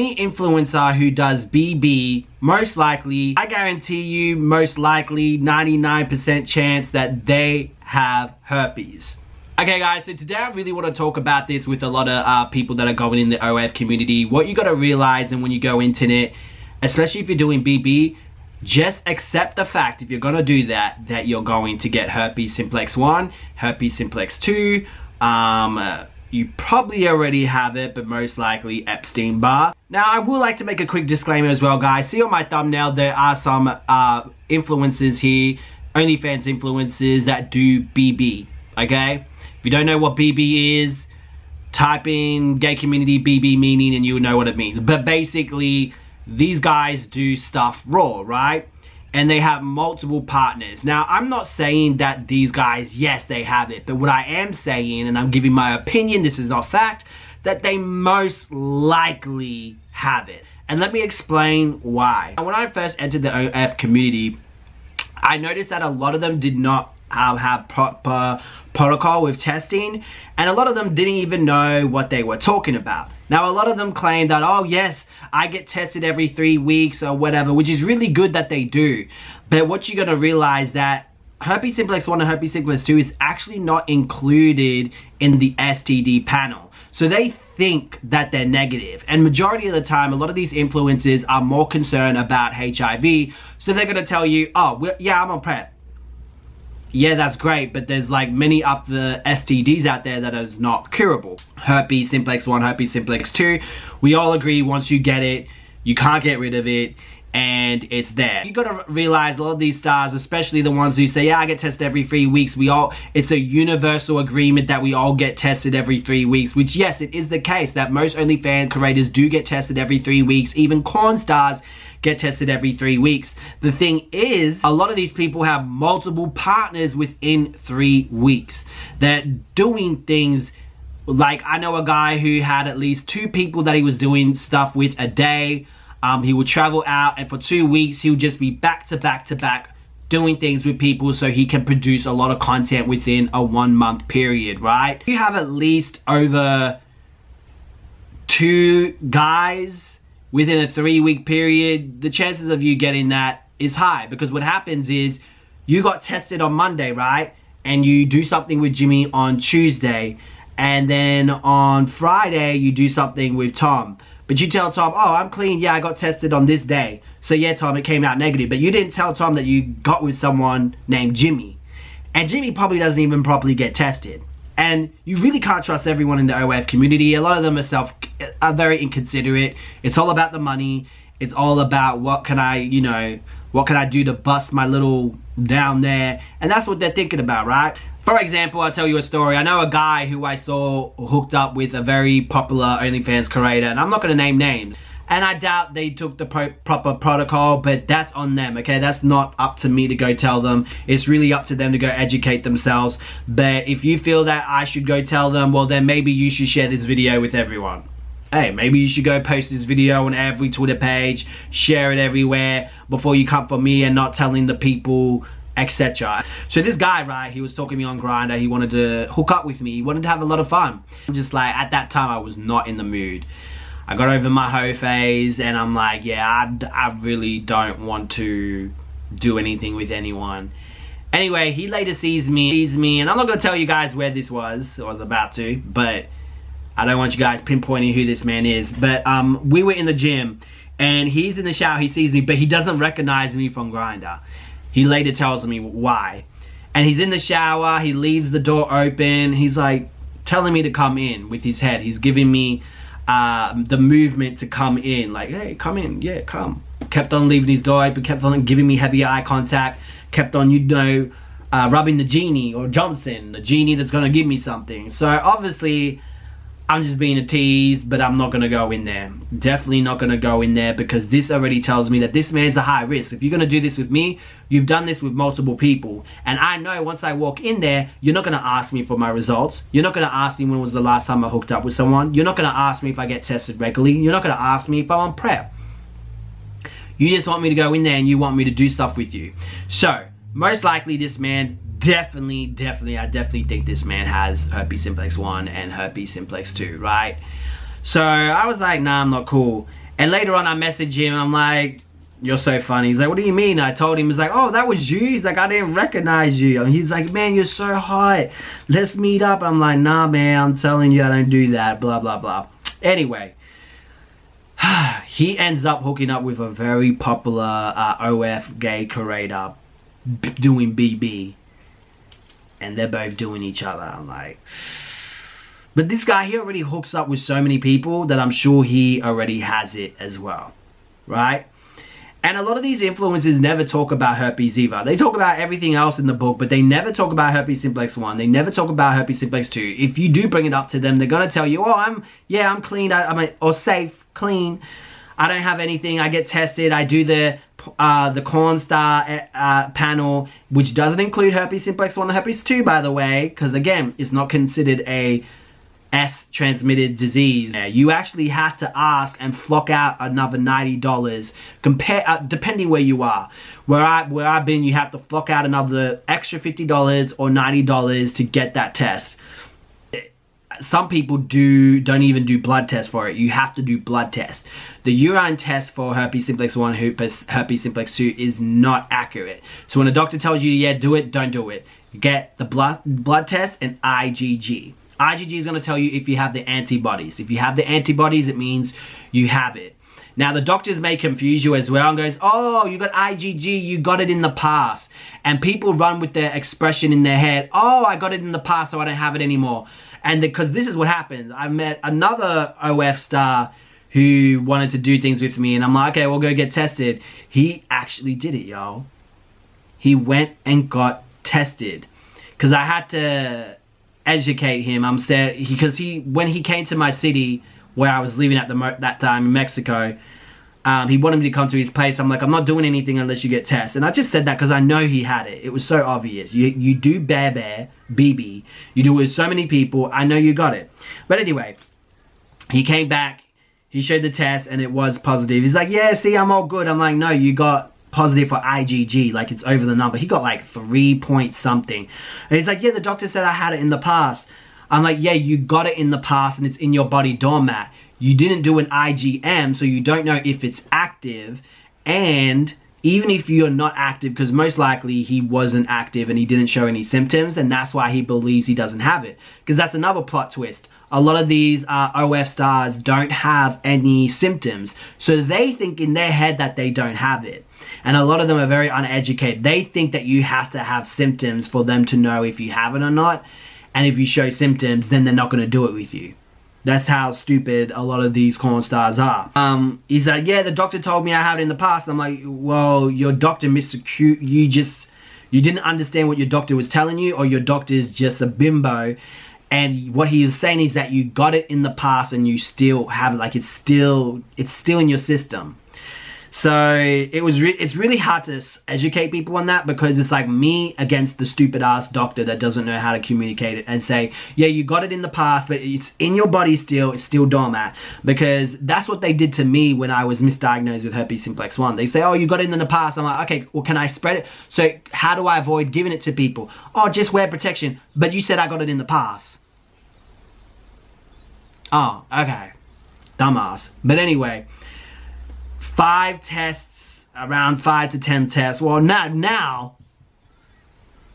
any influencer who does BB, most likely, I guarantee you, most likely 99% chance that they have herpes. Okay guys, so today I really want to talk about this with a lot of people that are going in the OF community. What you got to realize, and when you go into it, especially if you're doing BB, just accept the fact, if you're going to do that, that you're going to get herpes simplex 1, herpes simplex 2, you probably already have it, but most likely Epstein-Barr. Now, I would like to make a quick disclaimer as well, guys. See on my thumbnail, there are some influencers here, OnlyFans influencers that do BB, okay? If you don't know what BB is, type in gay community BB meaning and you'll know what it means. But basically, these guys do stuff raw, right? And they have multiple partners. Now, I'm not saying that these guys, yes, they have it. But what I am saying, and I'm giving my opinion, this is not fact, that they most likely have it. And let me explain why. When I first entered the OF community, I noticed that a lot of them did not have proper protocol with testing, and a lot of them didn't even know what they were talking about. Now, a lot of them claim that, oh yes, I get tested every 3 weeks or whatever, which is really good that they do. But what you're gonna realize that herpes simplex 1 and herpes simplex 2 is actually not included in the STD panel. So they think that they're negative. And majority of the time, a lot of these influencers are more concerned about HIV. So they're gonna tell you, oh, yeah, I'm on PrEP. Yeah, that's great, but there's like many other STDs out there that is not curable. Herpes simplex 1, herpes simplex 2. We all agree once you get it, you can't get rid of it, and it's there. You gotta realize a lot of these stars, especially the ones who say, yeah, I get tested every 3 weeks. It's a universal agreement that we all get tested every 3 weeks, which yes, it is the case that most OnlyFans creators do get tested every 3 weeks. Even corn stars get tested every 3 weeks. The thing is, a lot of these people have multiple partners within 3 weeks. They're doing things like, I know a guy who had at least 2 people that he was doing stuff with a day. He would travel out, and for 2 weeks, he would just be back to back to back doing things with people so he can produce a lot of content within a 1 month period, right? You have at least over 2 guys within a 3 week period, the chances of you getting that is high, because what happens is you got tested on Monday, right? And you do something with Jimmy on Tuesday, and then on Friday you do something with Tom. But you tell Tom, oh, I'm clean, yeah, I got tested on this day. So yeah, Tom, it came out negative. But you didn't tell Tom that you got with someone named Jimmy. And Jimmy probably doesn't even properly get tested. And you really can't trust everyone in the OF community. A lot of them are very inconsiderate. It's all about the money. It's all about what can I do to bust my little down there. And that's what they're thinking about, right? For example, I'll tell you a story. I know a guy who I saw hooked up with a very popular OnlyFans creator, and I'm not going to name names. And I doubt they took the proper protocol, but that's on them, okay? That's not up to me to go tell them. It's really up to them to go educate themselves. But if you feel that I should go tell them, well, then maybe you should share this video with everyone. Hey, maybe you should go post this video on every Twitter page, share it everywhere before you come for me and not telling the people, etc. So this guy, right, he was talking to me on Grindr. He wanted to hook up with me. He wanted to have a lot of fun. I'm just like, at that time, I was not in the mood. I got over my hoe phase, and I'm like, yeah, I really don't want to do anything with anyone. Anyway, he later sees me, and I'm not going to tell you guys where this was. I was about to, but I don't want you guys pinpointing who this man is. But we were in the gym, and he's in the shower. He sees me, but he doesn't recognize me from Grindr. He later tells me why. And he's in the shower. He leaves the door open. He's like telling me to come in with his head. He's giving me the movement to come in, like, hey, come in, yeah, come. Kept on leaving his door open, kept on giving me heavy eye contact, kept on, rubbing the genie or Johnson, the genie that's gonna give me something. So obviously I'm just being a tease, but I'm not gonna go in there. Definitely not gonna go in there, because this already tells me that this man's a high risk. If you're gonna do this with me, you've done this with multiple people. And I know once I walk in there, you're not gonna ask me for my results. You're not gonna ask me when was the last time I hooked up with someone. You're not gonna ask me if I get tested regularly. You're not gonna ask me if I'm on PrEP. You just want me to go in there and you want me to do stuff with you. So, most likely this man I definitely think this man has herpes simplex 1 and herpes simplex 2, right? So I was like, nah, I'm not cool. And later on I messaged him, I'm like, you're so funny. He's like, what do you mean? I told him, he's like, oh, that was you? He's like, I didn't recognize you. And he's like, man, you're so hot. Let's meet up. I'm like, nah, man, I'm telling you I don't do that, blah, blah, blah. Anyway, he ends up hooking up with a very popular OF gay curator doing BB. And they're both doing each other. I'm like... But this guy, he already hooks up with so many people that I'm sure he already has it as well. Right? And a lot of these influencers never talk about herpes either. They talk about everything else in the book, but they never talk about herpes simplex 1. They never talk about herpes simplex 2. If you do bring it up to them, they're going to tell you, oh, I'm clean, or safe, clean. I don't have anything. I get tested. I do the Corn Star panel, which doesn't include herpes simplex 1 or herpes 2, by the way, because again, it's not considered a S-transmitted disease. You actually have to ask and flock out another $90 depending where you are. Where I've been, you have to flock out another extra $50 or $90 to get that test. Some people don't even do blood tests for it. You have to do blood tests. The urine test for herpes simplex 1, herpes simplex 2 is not accurate. So when a doctor tells you, yeah, do it, don't do it. Get the blood test and IgG. IgG is going to tell you if you have the antibodies. If you have the antibodies, it means you have it. Now, the doctors may confuse you as well and goes, oh, you got IgG, you got it in the past. And people run with their expression in their head, oh, I got it in the past, so I don't have it anymore. And because this is what happens. I met another OF star who wanted to do things with me, and I'm like, okay, we'll go get tested. He actually did it, y'all. He went and got tested. Because I had to educate him. Because when he came to my city where I was living at that time in Mexico, he wanted me to come to his place. I'm like, I'm not doing anything unless you get tested. And I just said that because I know he had it. It was so obvious. You do BB. You do it with so many people. I know you got it. But anyway, he came back. He showed the test and it was positive. He's like, yeah, see, I'm all good. I'm like, no, you got positive for IgG, like it's over the number. He got like 3 point something. And he's like, yeah, the doctor said I had it in the past. I'm like, yeah, you got it in the past and it's in your body doormat. You didn't do an IgM, so you don't know if it's active. And even if you're not active, because most likely he wasn't active and he didn't show any symptoms, and that's why he believes he doesn't have it. Because that's another plot twist. A lot of these OF stars don't have any symptoms, so they think in their head that they don't have it. And a lot of them are very uneducated. They think that you have to have symptoms for them to know if you have it or not. And if you show symptoms, then they're not going to do it with you. That's how stupid a lot of these corn stars are. He's like, yeah, the doctor told me I have it in the past. I'm like, well, your doctor, Mr. Cute, you didn't understand what your doctor was telling you, or your doctor is just a bimbo. And what he was saying is that you got it in the past and you still have it, like it's still in your system. So it's really hard to educate people on that, because it's like me against the stupid ass doctor that doesn't know how to communicate it and say, yeah, you got it in the past, but it's in your body still, it's still doormat. Because that's what they did to me when I was misdiagnosed with herpes simplex 1. They say, oh, you got it in the past. I'm like, okay, well, can I spread it? So how do I avoid giving it to people? Oh, just wear protection. But you said I got it in the past. Oh, okay. Dumbass. But anyway, 5 tests, around 5 to 10 tests. Well, not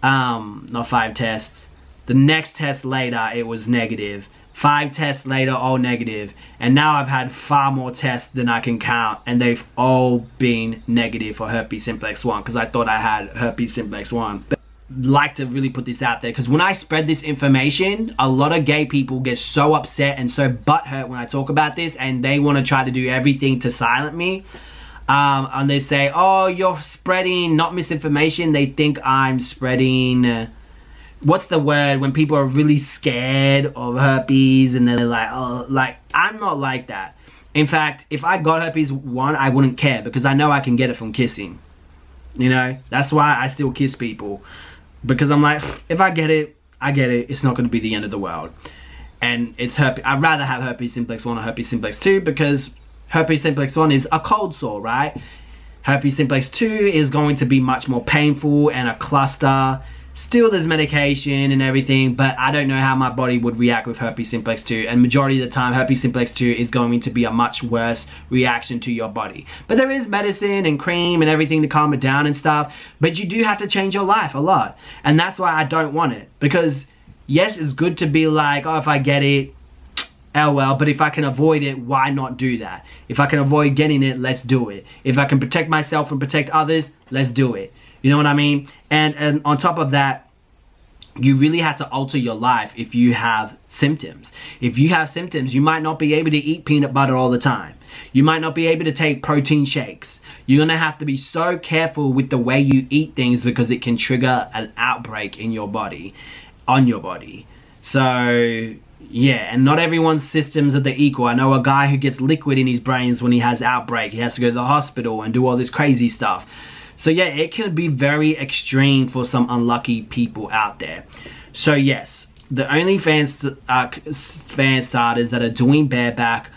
5 tests. The next test later, it was negative. 5 tests later, all negative. And now I've had far more tests than I can count, and they've all been negative for herpes simplex 1, because I thought I had herpes simplex 1. But like to really put this out there, because when I spread this information, a lot of gay people get so upset and so butthurt when I talk about this, and they want to try to do everything to silence me. And they say, oh, you're spreading not misinformation. They think I'm spreading what's the word when people are really scared of herpes, and they're like, oh, like, I'm not like that. In fact, if I got herpes 1, I wouldn't care, because I know I can get it from kissing. You know, that's why I still kiss people. Because I'm like, if I get it, I get it. It's not going to be the end of the world. And it's herpes. I'd rather have herpes simplex 1 or herpes simplex 2, because herpes simplex 1 is a cold sore, right? Herpes simplex 2 is going to be much more painful and a cluster. Still, there's medication and everything, but I don't know how my body would react with herpes simplex 2, and majority of the time herpes simplex 2 is going to be a much worse reaction to your body. But there is medicine and cream and everything to calm it down and stuff, but you do have to change your life a lot, and that's why I don't want it. Because yes, it's good to be like, oh, if I get it, oh well, but if I can avoid it, why not do that? If I can avoid getting it, let's do it. If I can protect myself and protect others, let's do it. You know what I mean? And on top of that, you really have to alter your life if you have symptoms. If you have symptoms, you might not be able to eat peanut butter all the time. You might not be able to take protein shakes. You're gonna have to be so careful with the way you eat things because it can trigger an outbreak in your body, on your body. So yeah, and not everyone's systems are equal. I know a guy who gets liquid in his brains when he has outbreak. He has to go to the hospital and do all this crazy stuff. So yeah, it can be very extreme for some unlucky people out there. So yes, the OnlyFans fan starters that are doing bareback,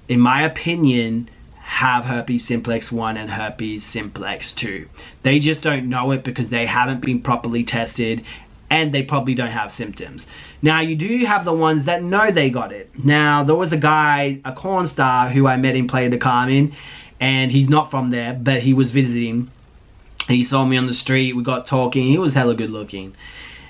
in my opinion, have herpes simplex 1 and herpes simplex 2. They just don't know it because they haven't been properly tested, and they probably don't have symptoms. Now, you do have the ones that know they got it. Now, there was a guy, a corn star, who I met in Playa del Carmen, and he's not from there, but he was visiting. He saw me on the street, we got talking, he was hella good looking.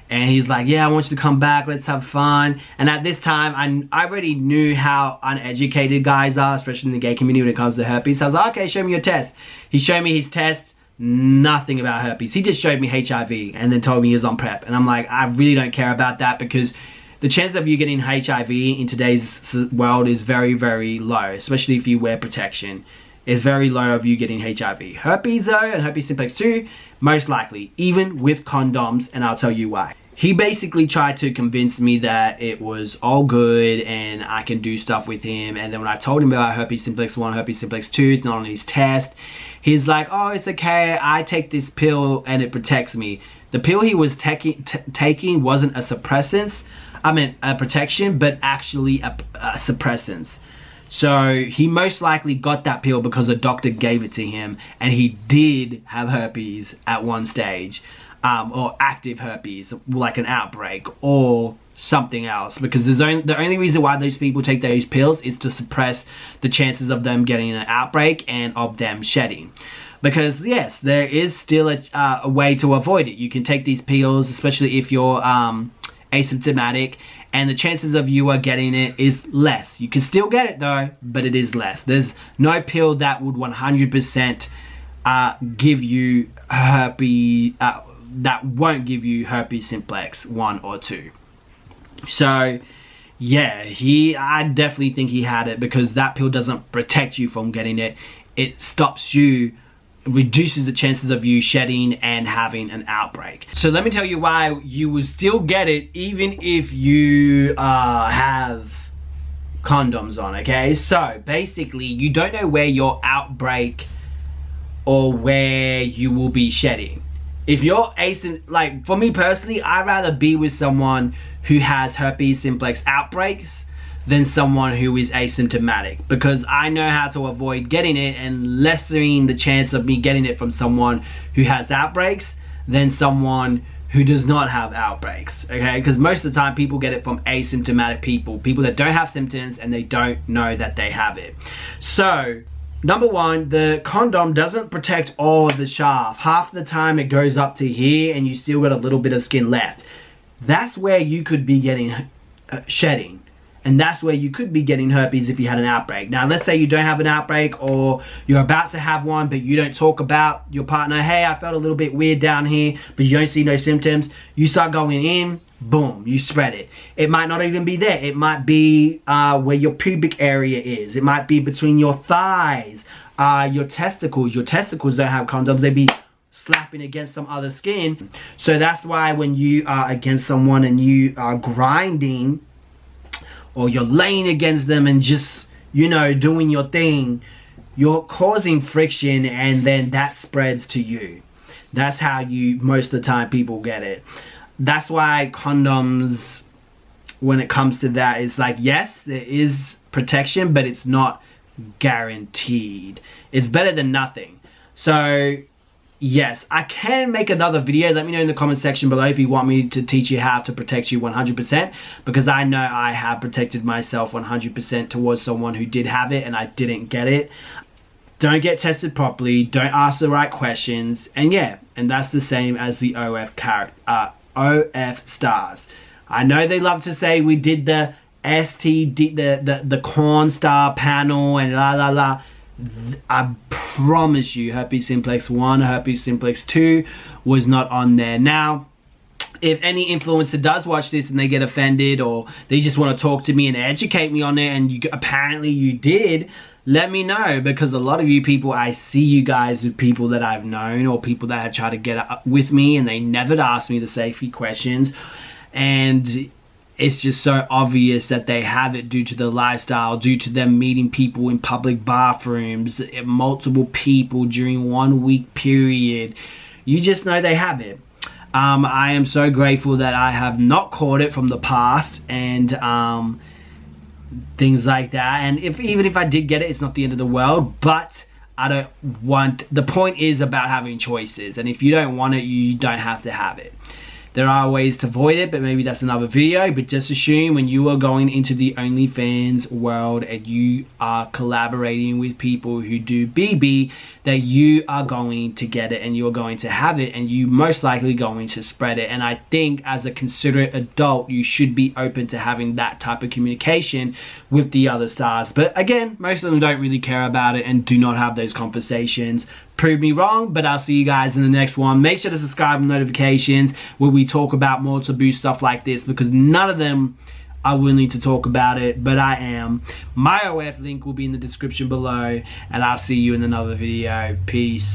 And he's like, yeah, I want you to come back, let's have fun. And at this time, I already knew how uneducated guys are, especially in the gay community when it comes to herpes. So I was like, okay, show me your test. He showed me his test, nothing about herpes. He just showed me HIV and then told me he was on PrEP. And I'm like, I really don't care about that because the chance of you getting HIV in today's world is very, very low, especially if you wear protection. It's very low of you getting HIV. Herpes though, and herpes simplex 2, most likely, even with condoms, and I'll tell you why. He basically tried to convince me that it was all good and I can do stuff with him, and then when I told him about herpes simplex 1, herpes simplex 2, it's not on his test, he's like, oh, it's okay, I take this pill and it protects me. The pill he was taking wasn't a suppressant, I meant a protection, but actually a suppressant. So he most likely got that pill because a doctor gave it to him, and he did have herpes at one stage, or active herpes, like an outbreak or something else, because the only reason why those people take those pills is to suppress the chances of them getting an outbreak and of them shedding. Because yes, there is still a way to avoid it. You can take these pills, especially if you're asymptomatic, and the chances of you are getting it is less. You can still get it though, but it is less. There's no pill that would 100% give you herpes, that won't give you herpes simplex 1 or 2. So yeah, I definitely think he had it because that pill doesn't protect you from getting it. It stops you, reduces the chances of you shedding and having an outbreak. So let me tell you why you will still get it even if you have condoms on, okay? So basically, you don't know where your outbreak or where you will be shedding. If you're like for me personally, I'd rather be with someone who has herpes simplex outbreaks than someone who is asymptomatic, because I know how to avoid getting it and lessening the chance of me getting it from someone who has outbreaks than someone who does not have outbreaks, okay? Because most of the time people get it from asymptomatic people that don't have symptoms and they don't know that they have it. So number one, the condom doesn't protect all of the shaft. Half the time it goes up to here and you still got a little bit of skin left. That's where you could be getting shedding. And that's where you could be getting herpes if you had an outbreak. Now, let's say you don't have an outbreak or you're about to have one, but you don't talk about your partner. Hey, I felt a little bit weird down here, but you don't see no symptoms. You start going in, boom, you spread it. It might not even be there. It might be where your pubic area is. It might be between your thighs, your testicles. Your testicles don't have condoms. They'd be slapping against some other skin. So that's why when you are against someone and you are grinding, or you're laying against them and just, you know, doing your thing, you're causing friction and then that spreads to you. That's how you, most of the time, people get it. That's why condoms, when it comes to that, it's like, yes, there is protection, but it's not guaranteed. It's better than nothing. So yes, I can make another video. Let me know in the comment section below if you want me to teach you how to protect you 100%, because I know I have protected myself 100% towards someone who did have it and I didn't get it. Don't get tested properly, don't ask the right questions, and yeah, and that's the same as the OF stars. I know they love to say we did the the corn star panel and la la la. I promise you herpes simplex 1, herpes simplex 2 was not on there. Now, if any influencer does watch this and they get offended, or they just want to talk to me and educate me on it, and apparently you did, let me know, because a lot of you people, I see you guys with people that I've known or people that have tried to get up with me and they never asked me the safety questions, and it's just so obvious that they have it due to the lifestyle, due to them meeting people in public bathrooms, multiple people during 1 week period. You just know they have it. I am so grateful that I have not caught it from the past and things like that. And even if I did get it, it's not the end of the world, but I don't want, the point is about having choices, and if you don't want it, you don't have to have it. There are ways to avoid it, but maybe that's another video. But just assume when you are going into the OnlyFans world and you are collaborating with people who do BB, that you are going to get it and you're going to have it, and you most likely going to spread it. And I think as a considerate adult, you should be open to having that type of communication with the other stars. But again, most of them don't really care about it and do not have those conversations. Prove me wrong, but I'll see you guys in the next one. Make sure to subscribe and notifications where we talk about more taboo stuff like this, because none of them are willing to talk about it, but I am. My OF link will be in the description below, and I'll see you in another video. Peace.